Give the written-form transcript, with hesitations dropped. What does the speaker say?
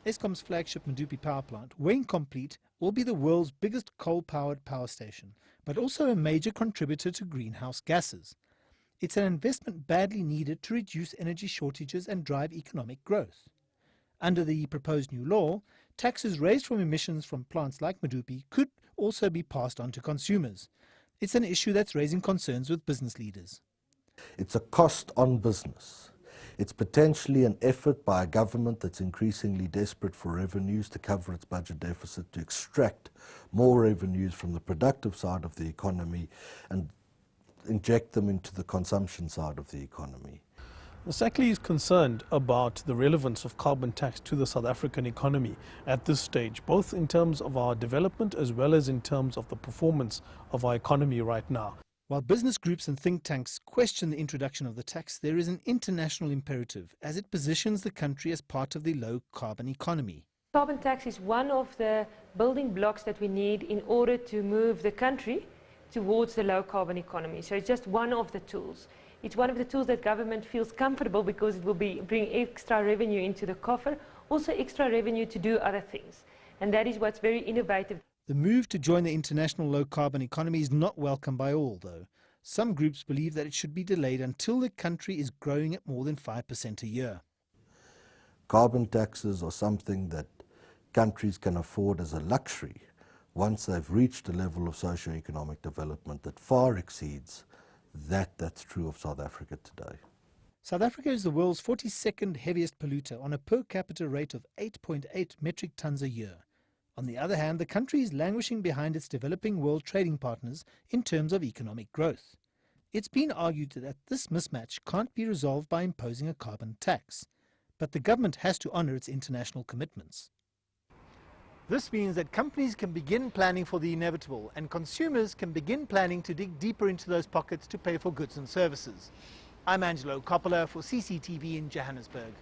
Eskom's flagship Medupi power plant, when complete, will be the world's biggest coal-powered power station, but also a major contributor to greenhouse gases. It's an investment badly needed to reduce energy shortages and drive economic growth. Under the proposed new law, taxes raised from emissions from plants like Medupi could also be passed on to consumers. It's an issue that's raising concerns with business leaders. It's a cost on business. It's potentially an effort by a government that's increasingly desperate for revenues to cover its budget deficit, to extract more revenues from the productive side of the economy and inject them into the consumption side of the economy. SACLI is concerned about the relevance of carbon tax to the South African economy at this stage, both in terms of our development as well as in terms of the performance of our economy right now. While business groups and think tanks question the introduction of the tax, there is an international imperative as it positions the country as part of the low-carbon economy. Carbon tax is one of the building blocks that we need in order to move the country towards the low-carbon economy. So it's just one of the tools. It's one of the tools that government feels comfortable because it will bring extra revenue into the coffer, also extra revenue to do other things. And that is what's very innovative. The move to join the international low-carbon economy is not welcome by all, though. Some groups believe that it should be delayed until the country is growing at more than 5% a year. Carbon taxes are something that countries can afford as a luxury once they've reached a level of socio-economic development that far exceeds that's true of South Africa today. South Africa is the world's 42nd heaviest polluter on a per capita rate of 8.8 metric tons a year. On the other hand, the country is languishing behind its developing world trading partners in terms of economic growth. It's been argued that this mismatch can't be resolved by imposing a carbon tax, but the government has to honour its international commitments. This means that companies can begin planning for the inevitable and consumers can begin planning to dig deeper into those pockets to pay for goods and services. I'm Angelo Coppola for CCTV in Johannesburg.